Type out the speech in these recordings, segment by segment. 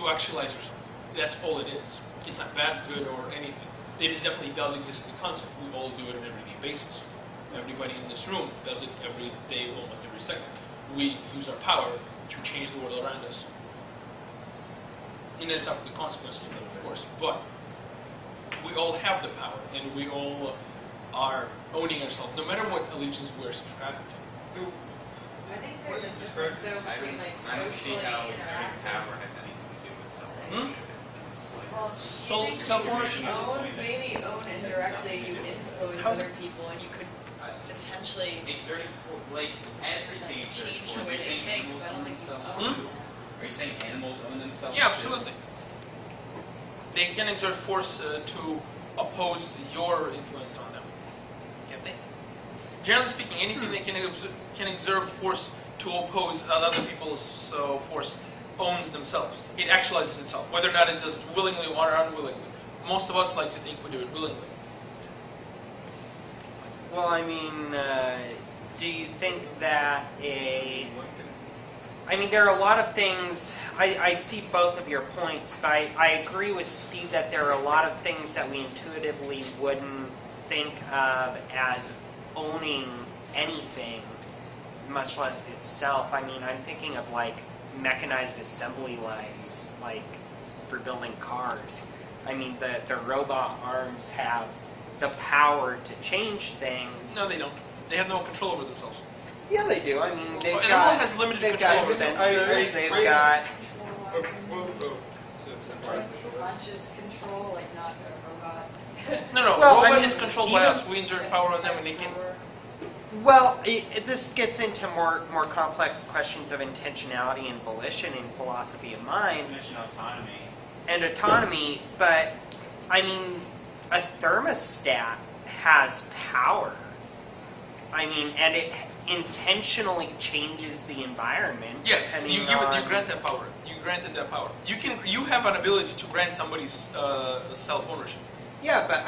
actualize yourself. That's all it is. It's not bad, good, or anything. It definitely does exist as a concept. We all do it on an everyday basis. Everybody in this room does it every day, almost every second. We use our power to change the world around us. And that's up to the consequences of it, of course. But we all have the power, and we all are owning ourselves, no matter what allegiance we're subscribing to. I think there's a difference, though, between, like, I don't see how socially exerting interactive. power has anything to do with self-ownership. Well, you Self-ownership. maybe own indirectly, you influence other people, and you could potentially Exerting, like, everything exerts change force. the way Are you they saying think, animals but I don't own think you themselves own. too? Are you saying animals own themselves Yeah, too? absolutely. They can exert force to oppose your influence on them. Can't they? Generally speaking, anything that can exert force to oppose other people's force owns themselves. It actualizes itself, whether or not it does willingly or unwillingly. Most of us like to think we do it willingly. Well, I mean, do you think that I mean, there are a lot of things, I see both of your points, but I agree with Steve that there are a lot of things that we intuitively wouldn't think of as owning anything, much less itself. I mean, I'm thinking of, like, mechanized assembly lines, like, for building cars. I mean, the robot arms have the power to change things. No, they don't. They have no control over themselves. Yeah, they do. I mean, they've An got, animal has limited they've control got over them. sensors, they've got... Conscious control, like not a robot. No, Well, robot I mean, is controlled by us. We exert power on them, and they can. Well, this gets into more complex questions of intentionality and volition in philosophy of mind. Definition of autonomy. And autonomy, but, I mean, a thermostat has power. I mean, and it intentionally changes the environment. Yes, depending you on... grant that power. You granted that power. You have an ability to grant somebody's self-ownership. Yeah, but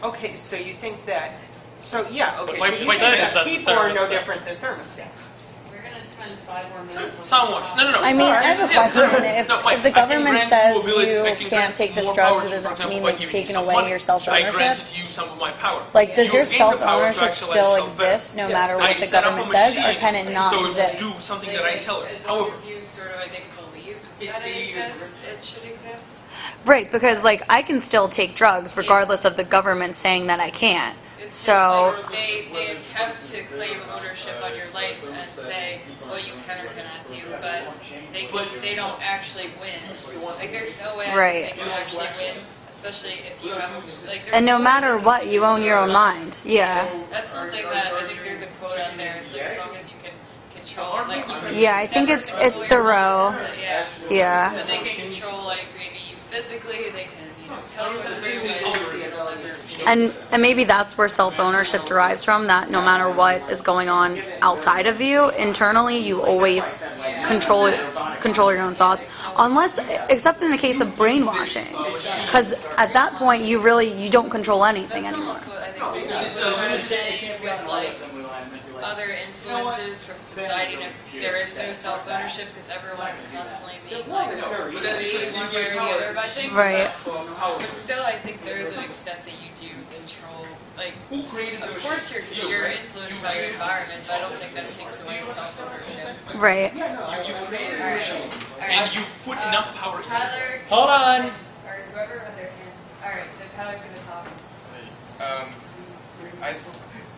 okay, so you think that... So, yeah, okay, But so you my think status that as a people are no thermostat. different than thermostats. We're going to spend 5 more minutes on Somewhat. this. No. I mean, I have a question. If the government says you can't take this drug, it doesn't mean they've taken away your I self-ownership? granted you some of my power. Like, does your You gain the power to self-ownership actualize still yourself better. exist no matter what the set up a government says, or machine can it not so it will exist? do something that I tell it. As long However, as you sort of, I think, believe that it exists, it should exist. Right, because, like, I can still take drugs regardless of the government saying that I can't. It's just So... like they attempt to claim ownership on your life and say what you can or cannot do, but they don't actually win. Like, there's no way Right. they can actually win, especially if you have like. And no matter what, you own your own mind. Yeah. That's something that I think there's a quote out there. It's like, as long as you can control, like you can Yeah, I think never it's control Thoreau. Yeah. Yeah. But they can control, like, maybe you physically. They can tell you what to do, but you know, And maybe that's where self-ownership derives from, that no matter what is going on outside of you, internally you always control your own thoughts, unless, except in the case of brainwashing, because at that point you don't control anything That's anymore. almost what I think they do with, like, other influences from society. And if there is no self-ownership, because everyone's constantly being, like, swayed one way or the other by things. Right. But still, I think there is an extent that you do control. Like, who created of course you're influenced by your environment, but I don't think that takes away self-ownership. Right. You created it, and you put enough power into it. Tyler. Hold on. Or whoever had their hand. All right, so Tyler's going to talk.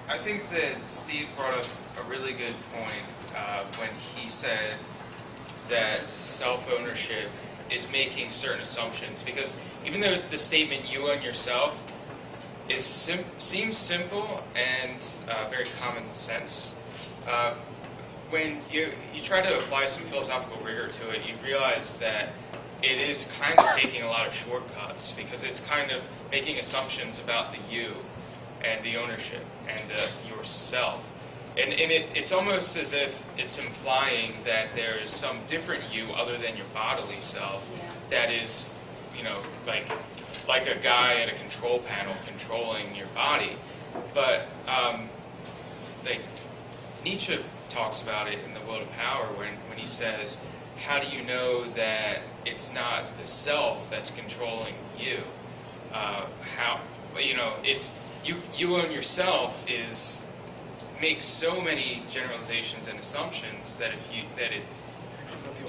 I think that Steve brought up a really good point when he said that self-ownership is making certain assumptions, because even though the statement "you own yourself" seems simple and very common sense, when you try to apply some philosophical rigor to it, you realize that it is kind of taking a lot of shortcuts, because it's kind of making assumptions about the you and the ownership and yourself. And it's almost as if it's implying that there is some different you other than your bodily self that is, like a guy at a control panel controlling your body. But like Nietzsche talks about it in The Will to Power when he says, how do you know that it's not the self that's controlling you. It's you own yourself makes so many generalizations and assumptions that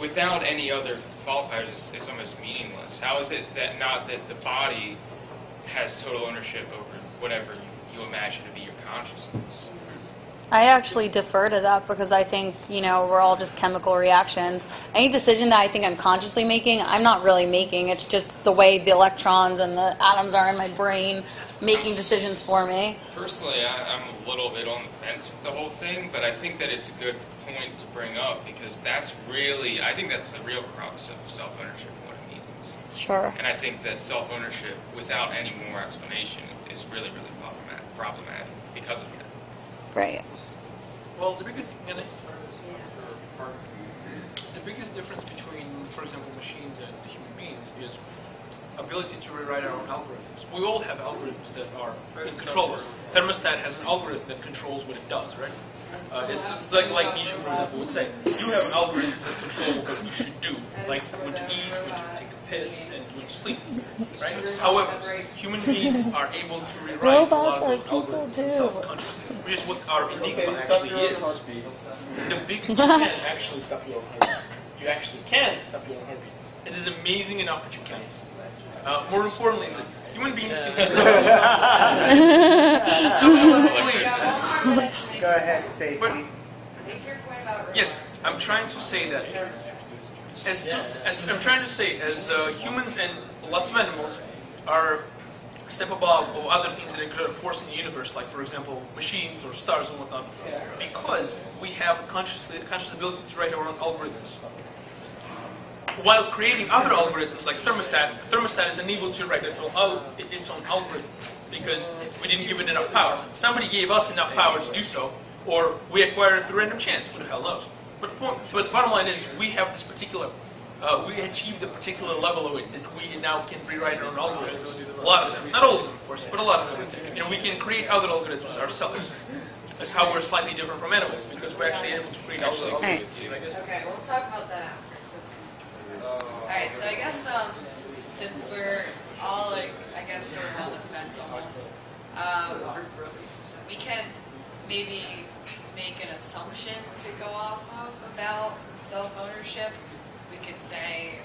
without any other qualifiers, it's almost meaningless. How is it that the body has total ownership over whatever you imagine to be your consciousness? I actually defer to that because I think, we're all just chemical reactions. Any decision that I think I'm consciously making, I'm not really making. It's just the way the electrons and the atoms are in my brain making decisions for me. Personally, I'm a little bit on the fence with the whole thing, but I think that it's a good point to bring up because I think that's the real crux of self-ownership and what it means. Sure. And I think that self-ownership, without any more explanation, is really, really problematic because of that. Right. Well, the biggest difference between, for example, machines and human beings is ability to rewrite our own algorithms. We all have algorithms that are in control. Thermostat has an algorithm that controls what it does, right? It's like Nietzsche, for example, would say, you have an algorithm that controls what you should do, like when to eat, when to take a piss, and when to sleep, right? However, human beings are able to rewrite a lot of those algorithms self-consciously, which is what our enigma actually is. You can actually stop your own heartbeat. You actually can stop your own heartbeat. It is amazing enough that you can. More importantly, is that human beings can Go ahead, Stacy. Yes, I'm trying to say that as humans and lots of animals are a step above or other things that are forcing the universe, like for example machines or stars and whatnot, because we have conscious ability to write our own algorithms. While creating other algorithms like thermostat is unable to write its own algorithm because we didn't give it enough power. Somebody gave us enough power to do so, or we acquired it through random chance. Who the hell knows? But the bottom line is we have this particular, we achieved a particular level of it that we now can rewrite our own algorithms. A lot of them, not all of them, of course, but a lot of them. We can create other algorithms ourselves. That's how we're slightly different from animals because we're actually able to create our own algorithms. Okay, we'll talk about that. Alright, so I guess since we're all sort of on the fence almost, we can maybe make an assumption to go off of about self-ownership. We could say,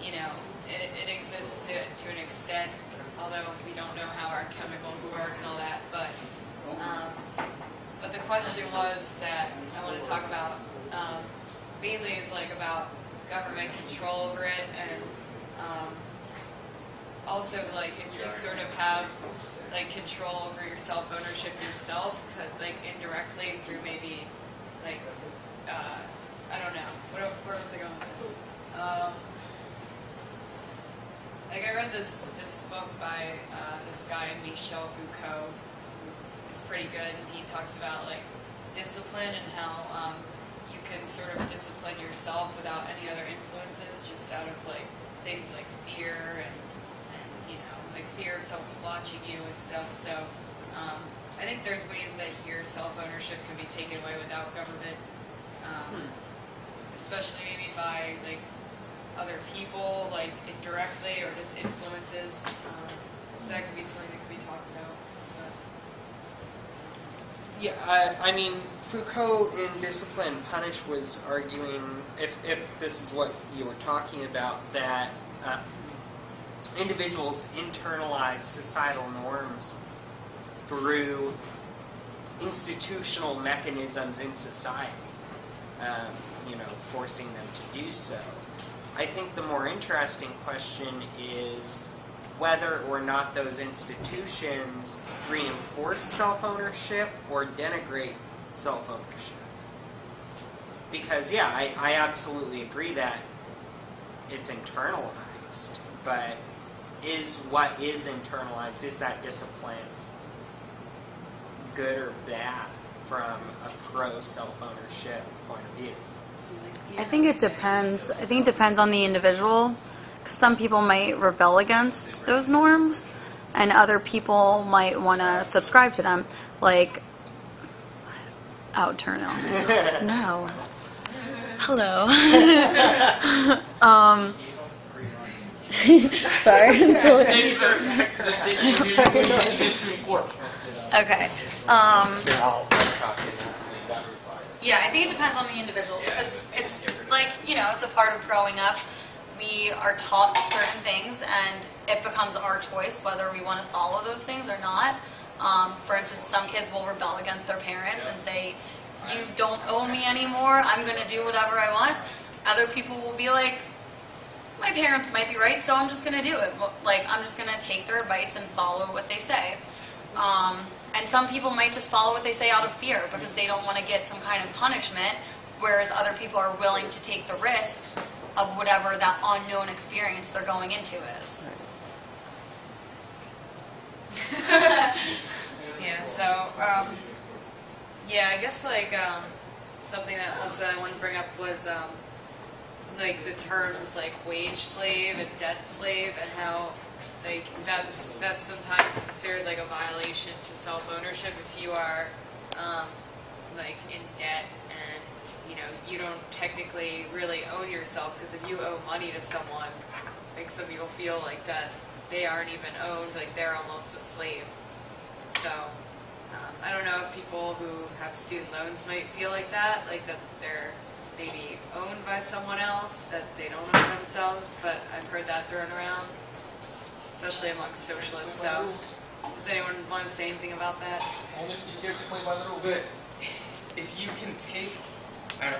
it exists to an extent, although we don't know how our chemicals work and all that, but the question was that I want to talk about mainly is about government control over it, and also if you sort of have control over your self-ownership yourself, because indirectly through maybe I don't know where was I going with this? I read this book by this guy Michel Foucault. It's pretty good, and he talks about discipline and how you can sort of discipline yourself without any other influences, just out of things like fear and fear of someone watching you and stuff. So I think there's ways that your self-ownership can be taken away without government, especially maybe by other people, indirectly or just influences. So that could be something that could be talked about. Yeah, I mean, Foucault in Discipline and Punish was arguing, if this is what you were talking about, that individuals internalize societal norms through institutional mechanisms in society, forcing them to do so. I think the more interesting question is whether or not those institutions reinforce self-ownership or denigrate self-ownership. Because, yeah, I absolutely agree that it's internalized, but is what is internalized, is that discipline good or bad from a pro-self-ownership point of view? I think it depends. I think it depends on the individual. Some people might rebel against those norms, and other people might want to subscribe to them. Turn on. No. Hello. Sorry. Take it to the Supreme Court. Okay. Yeah, I think it depends on the individual because it's like, it's a part of growing up. We are taught certain things and it becomes our choice whether we want to follow those things or not. For instance, some kids will rebel against their parents and say, you don't own me anymore, I'm going to do whatever I want. Other people will be like, my parents might be right, so I'm just going to do it. Like, I'm just going to take their advice and follow what they say. And some people might just follow what they say out of fear because they don't want to get some kind of punishment, whereas other people are willing to take the risk of whatever that unknown experience they're going into is. Yeah, so, I guess, like, something that also I wanted to bring up was, like, the terms, like, wage slave and debt slave, and how, like, that's sometimes considered, like, a violation to self-ownership if you are, like, in debt and, you don't technically really own yourself, because if you owe money to someone, like, some people feel like that they aren't even owned, like, they're almost a slave. So, I don't know if people who have student loans might feel like that they're maybe owned by someone else, that they don't own themselves, but I've heard that thrown around, especially amongst socialists. So, does anyone want to say anything about that? Only if you care to play by the rules. But if you can take,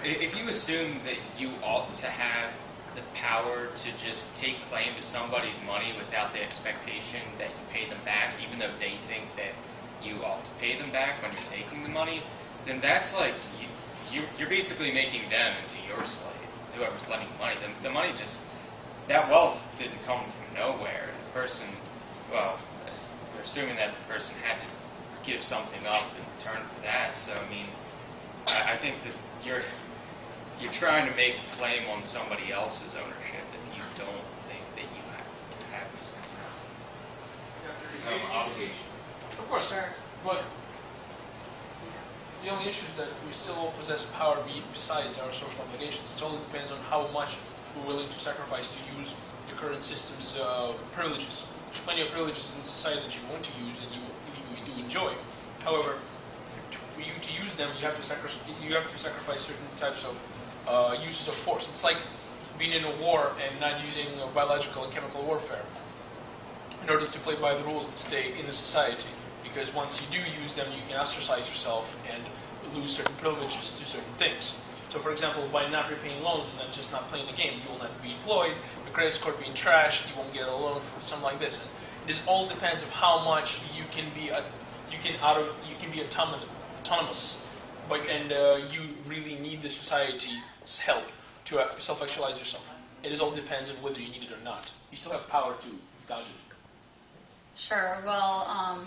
if you assume that you ought to have the power to just take claim to somebody's money without the expectation that you pay them back, even though they think that you ought to pay them back when you're taking the money, then that's like, you're basically making them into your slave, whoever's lending you money. The money just, that wealth didn't come from nowhere. The person, well, we're assuming that the person had to give something up in return for that. So, I mean, I think that you're trying to make a claim on somebody else's ownership if you don't think that you have some obligation. Of course. Sure. But the only issue is that we still all possess power besides our social obligations. It only depends on how much we're willing to sacrifice to use the current system's privileges. There's plenty of privileges in society that you want to use and you do enjoy. However, for you to use them, you have to sacrifice certain types of uses of force. It's like being in a war and not using biological and chemical warfare in order to play by the rules and stay in the society. Because once you do use them, you can ostracize yourself and lose certain privileges to certain things. So, for example, by not repaying loans and then just not playing the game, you will not be employed, the credit score being trashed, you won't get a loan for something like this. And this all depends of how much you can be autonomous, and you really need the society's help to self-actualize yourself. It all depends on whether you need it or not. You still have power to dodge it. Sure. Well,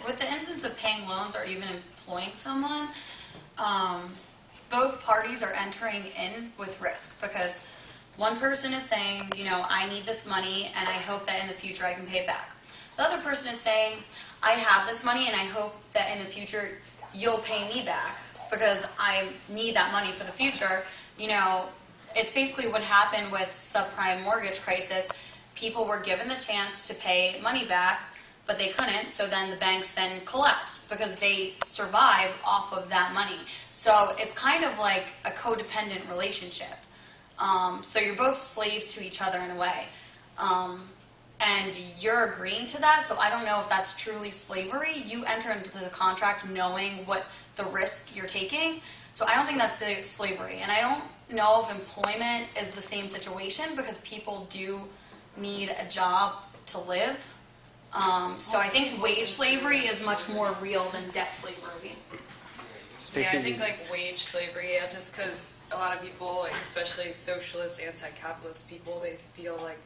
with the instance of paying loans or even employing someone, both parties are entering in with risk because one person is saying, I need this money and I hope that in the future I can pay it back. The other person is saying, I have this money and I hope that in the future you'll pay me back because I need that money for the future. It's basically what happened with subprime mortgage crisis. People were given the chance to pay money back, but they couldn't, so then the banks then collapsed because they survive off of that money. So it's kind of like a codependent relationship. So you're both slaves to each other in a way. And you're agreeing to that, so I don't know if that's truly slavery. You enter into the contract knowing what the risk you're taking, so I don't think that's slavery. And I don't know if employment is the same situation because people do need a job to live. So I think wage slavery is much more real than debt slavery. Yeah, I think like wage slavery, just because a lot of people, especially socialist, anti-capitalist people, they feel like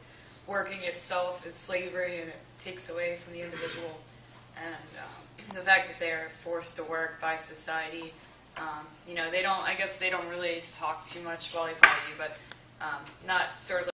working itself is slavery and it takes away from the individual. And the fact that they're forced to work by society, I guess they don't really talk too much, well, they probably do, but not sort of